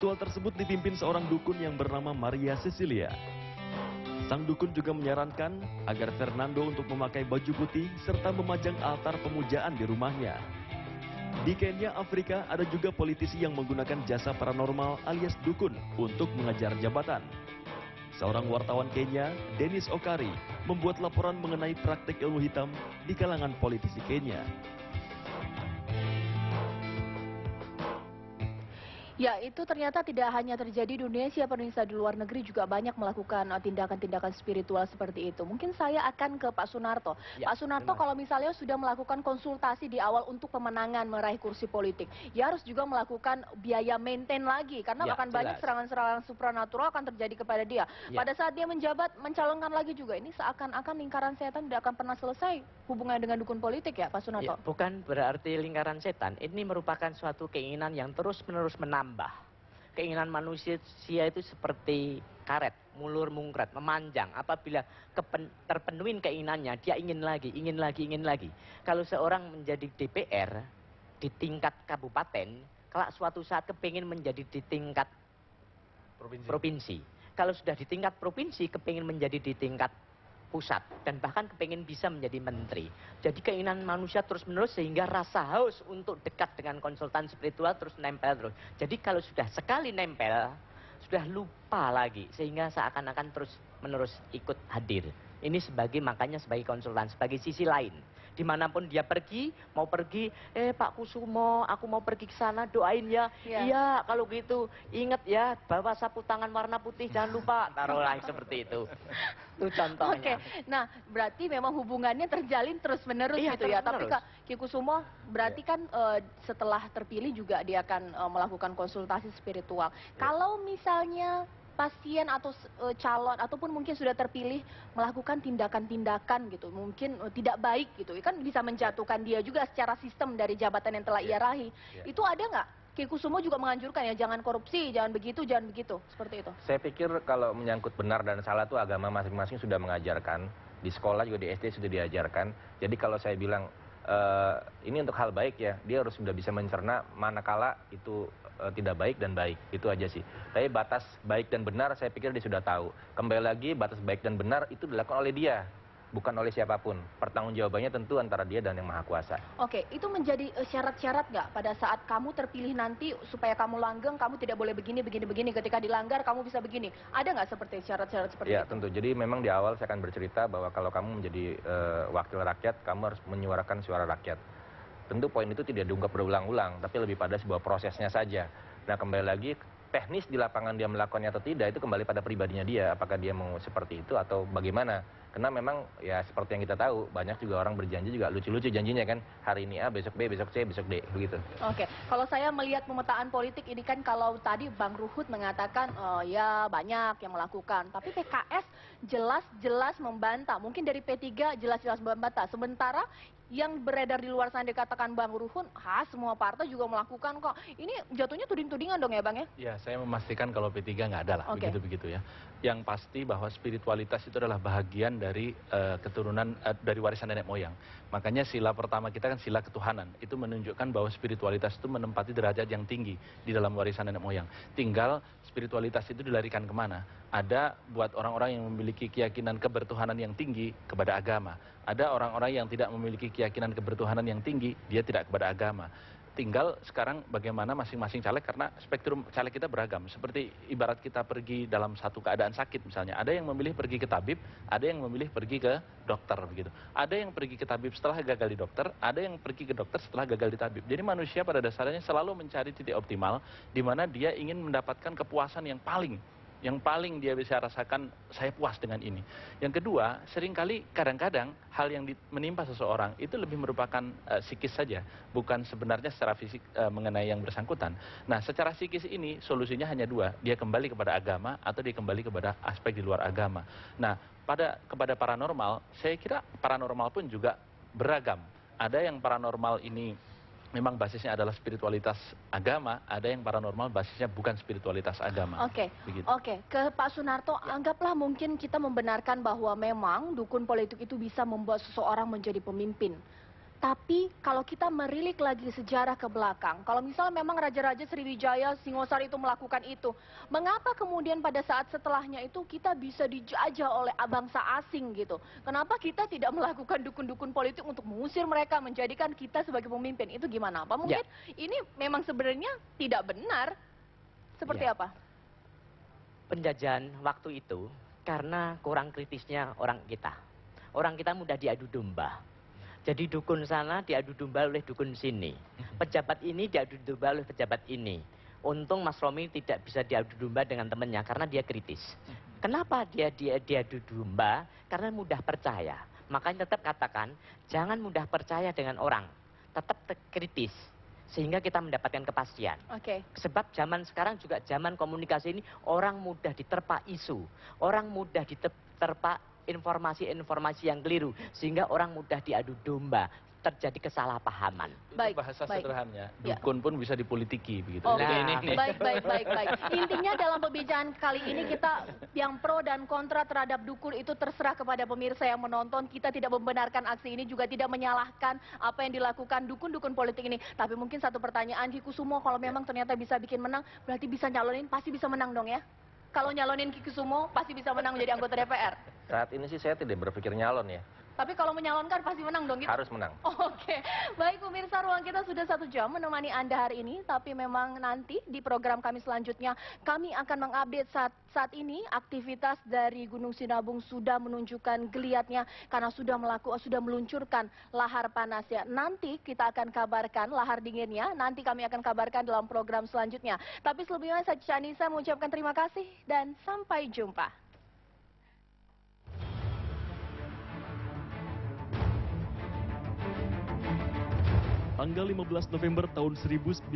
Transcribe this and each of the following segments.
Ritual tersebut dipimpin seorang dukun yang bernama Maria Cecilia. Sang dukun juga menyarankan agar Fernando untuk memakai baju putih serta memajang altar pemujaan di rumahnya. Di Kenya, Afrika, ada juga politisi yang menggunakan jasa paranormal alias dukun untuk mengejar jabatan. Seorang wartawan Kenya, Dennis Okari, membuat laporan mengenai praktik ilmu hitam di kalangan politisi Kenya. Ya, itu ternyata tidak hanya terjadi di Indonesia, pemirsa, di luar negeri juga banyak melakukan tindakan-tindakan spiritual seperti itu. Mungkin saya akan ke Pak Sunarto. Ya, Pak Sunarto, kalau misalnya sudah melakukan konsultasi di awal untuk pemenangan meraih kursi politik, ya harus juga melakukan biaya maintain lagi, karena Ya, akan banyak jelas. serangan-serangan supranatural akan terjadi kepada dia. Ya. Pada saat dia menjabat, mencalonkan lagi juga, ini seakan-akan lingkaran setan tidak akan pernah selesai hubungannya dengan dukun politik ya, Pak Sunarto? Ya, bukan berarti lingkaran setan, ini merupakan suatu keinginan yang terus-menerus menambah. Keinginan manusia itu seperti karet, mulur mungkret, memanjang. Apabila terpenuhin keinginannya, dia ingin lagi, ingin lagi, ingin lagi. Kalau seorang menjadi DPR di tingkat kabupaten, kalau suatu saat kepingin menjadi di tingkat provinsi. Kalau sudah di tingkat provinsi, kepingin menjadi di tingkat pusat, dan bahkan kepingin bisa menjadi menteri. Jadi keinginan manusia terus-menerus sehingga rasa haus untuk dekat dengan konsultan spiritual terus nempel terus. Jadi kalau sudah sekali nempel, sudah lupa lagi, sehingga seakan-akan terus-menerus ikut hadir. Ini makanya sebagai konsultan, sebagai sisi lain. Dimanapun dia pergi, mau pergi, Pak Kusumo, aku mau pergi ke sana, doain ya. Iya, kalau gitu, ingat ya, bawa sapu tangan warna putih, jangan lupa. Taruhlah seperti itu. Itu contohnya. Oke, nah berarti memang hubungannya terjalin terus-menerus Iya, gitu ya. Tapi terus-menerus. Ki Kusumo berarti kan setelah terpilih juga dia akan melakukan konsultasi spiritual. Kalau misalnya pasien atau calon ataupun mungkin sudah terpilih melakukan tindakan-tindakan gitu, mungkin tidak baik gitu, kan bisa menjatuhkan dia juga secara sistem dari jabatan yang telah ia raih. Itu ada nggak? Ki Kusumo juga menganjurkan ya, jangan korupsi, jangan begitu, seperti itu. Saya pikir kalau menyangkut benar dan salah itu agama masing-masing sudah mengajarkan. Di sekolah juga di SD sudah diajarkan. Jadi kalau saya bilang ini untuk hal baik ya, dia harus sudah bisa mencerna manakala itu tidak baik dan baik. Itu aja sih. Tapi batas baik dan benar saya pikir dia sudah tahu. Kembali lagi batas baik dan benar itu dilakukan oleh dia, bukan oleh siapapun. Pertanggungjawabannya tentu antara dia dan yang Maha Kuasa. Oke, itu menjadi syarat-syarat nggak pada saat kamu terpilih nanti supaya kamu langgeng, kamu tidak boleh begini, ketika dilanggar kamu bisa begini. Ada nggak seperti syarat-syarat seperti Ya, itu? tentu. Jadi memang di awal saya akan bercerita bahwa kalau kamu menjadi wakil rakyat, kamu harus menyuarakan suara rakyat. Tentu poin itu tidak diungkap berulang-ulang, tapi lebih pada sebuah prosesnya saja. Nah, kembali lagi, teknis di lapangan dia melakukannya atau tidak, itu kembali pada pribadinya dia. Apakah dia mau seperti itu atau bagaimana. Karena memang ya seperti yang kita tahu, banyak juga orang berjanji juga lucu-lucu janjinya kan. Hari ini A, besok B, besok C, besok D, begitu. Oke, kalau saya melihat pemetaan politik ini kan, kalau tadi Bang Ruhut mengatakan ya banyak yang melakukan, tapi PKS jelas-jelas membantah, mungkin dari P3 jelas-jelas membantah. Sementara yang beredar di luar sana dikatakan Bang Ruhut, semua partai juga melakukan kok. Ini jatuhnya tuding-tudingan dong ya Bang ya? Ya, saya memastikan kalau P3 nggak ada lah, Oke. begitu-begitu ya. Yang pasti bahwa spiritualitas itu adalah bahagian dari keturunan, dari warisan nenek moyang. Makanya sila pertama kita kan sila ketuhanan. Itu menunjukkan bahwa spiritualitas itu menempati derajat yang tinggi di dalam warisan nenek moyang. Tinggal spiritualitas itu dilarikan kemana? Ada buat orang-orang yang memiliki keyakinan kebertuhanan yang tinggi kepada agama. Ada orang-orang yang tidak memiliki keyakinan kebertuhanan yang tinggi, dia tidak kepada agama. Tinggal sekarang bagaimana masing-masing caleg, karena spektrum caleg kita beragam. Seperti ibarat kita pergi dalam satu keadaan sakit misalnya. Ada yang memilih pergi ke tabib, ada yang memilih pergi ke dokter begitu. Ada yang pergi ke tabib setelah gagal di dokter, ada yang pergi ke dokter setelah gagal di tabib. Jadi manusia pada dasarnya selalu mencari titik optimal di mana dia ingin mendapatkan kepuasan yang paling dia bisa rasakan, saya puas dengan ini. Yang kedua, seringkali kadang-kadang hal yang menimpa seseorang itu lebih merupakan psikis saja, bukan sebenarnya secara fisik mengenai yang bersangkutan. Nah, secara psikis ini solusinya hanya dua, dia kembali kepada agama atau dia kembali kepada aspek di luar agama. Nah, kepada paranormal, saya kira paranormal pun juga beragam. Ada yang paranormal ini memang basisnya adalah spiritualitas agama, ada yang paranormal basisnya bukan spiritualitas agama. Oke, Begitu. oke. Ke Pak Sunarto, anggaplah mungkin kita membenarkan bahwa memang dukun politik itu bisa membuat seseorang menjadi pemimpin. Tapi kalau kita merilik lagi sejarah ke belakang, kalau misalnya memang Raja-Raja Sriwijaya, Singosari itu melakukan itu, mengapa kemudian pada saat setelahnya itu kita bisa dijajah oleh bangsa asing gitu? Kenapa kita tidak melakukan dukun-dukun politik untuk mengusir mereka, menjadikan kita sebagai pemimpin? Itu gimana? Apa mungkin ini memang sebenarnya tidak benar? Seperti apa? Penjajahan waktu itu karena kurang kritisnya orang kita. Orang kita mudah diadu domba. Jadi dukun sana diadu domba oleh dukun sini. Pejabat ini diadu domba oleh pejabat ini. Untung Mas Romi tidak bisa diadu domba dengan temannya karena dia kritis. Kenapa dia diadu domba? Karena mudah percaya. Makanya tetap katakan, jangan mudah percaya dengan orang. Tetap kritis. Sehingga kita mendapatkan kepastian. Sebab zaman sekarang juga zaman komunikasi ini orang mudah diterpa isu. Orang mudah diterpa informasi-informasi yang keliru. Sehingga orang mudah diadu domba. Terjadi kesalahpahaman. Itu bahasa sederhananya, dukun pun bisa dipolitiki begitu. Baik. Intinya dalam pembicaraan kali ini kita yang pro dan kontra terhadap dukun itu terserah kepada pemirsa yang menonton. Kita tidak membenarkan aksi ini, juga tidak menyalahkan apa yang dilakukan dukun-dukun politik ini. Tapi mungkin satu pertanyaan, Ki Kusumo, kalau memang ternyata bisa bikin menang, berarti bisa nyalonin, pasti bisa menang dong ya? Kalau nyalonin Ki Kusumo, pasti bisa menang menjadi anggota DPR? Saat ini sih saya tidak berpikir nyalon ya. Tapi kalau menyalonkan pasti menang dong gitu? Harus menang. Oke. Baik pemirsa, ruang kita sudah 1 jam menemani Anda hari ini. Tapi memang nanti di program kami selanjutnya, kami akan mengupdate saat ini aktivitas dari Gunung Sinabung sudah menunjukkan geliatnya karena sudah meluncurkan lahar panasnya. Nanti kita akan kabarkan lahar dinginnya, nanti kami akan kabarkan dalam program selanjutnya. Tapi sebelumnya saya Canisa mengucapkan terima kasih dan sampai jumpa. Tanggal 15 November tahun 1946,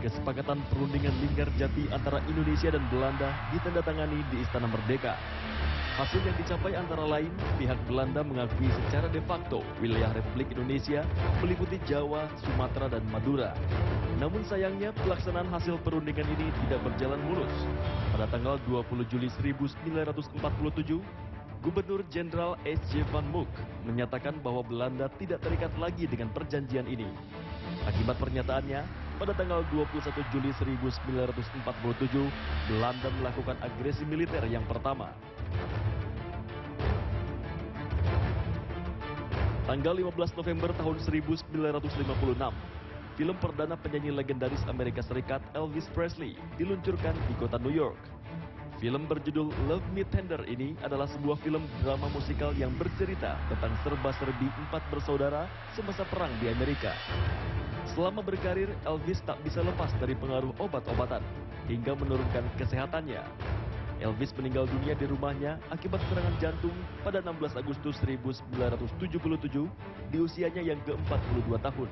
kesepakatan perundingan Linggarjati antara Indonesia dan Belanda ditandatangani di Istana Merdeka. Hasil yang dicapai antara lain, pihak Belanda mengakui secara de facto wilayah Republik Indonesia meliputi Jawa, Sumatera, dan Madura. Namun sayangnya pelaksanaan hasil perundingan ini tidak berjalan mulus. Pada tanggal 20 Juli 1947, Gubernur Jenderal S.J. van Mook menyatakan bahwa Belanda tidak terikat lagi dengan perjanjian ini. Akibat pernyataannya, pada tanggal 21 Juli 1947, Belanda melakukan agresi militer yang pertama. Tanggal 15 November tahun 1956, film perdana penyanyi legendaris Amerika Serikat Elvis Presley diluncurkan di kota New York. Film berjudul Love Me Tender ini adalah sebuah film drama musikal yang bercerita tentang serba-serbi 4 bersaudara semasa perang di Amerika. Selama berkarir, Elvis tak bisa lepas dari pengaruh obat-obatan hingga menurunkan kesehatannya. Elvis meninggal dunia di rumahnya akibat serangan jantung pada 16 Agustus 1977 di usianya yang ke-42 tahun.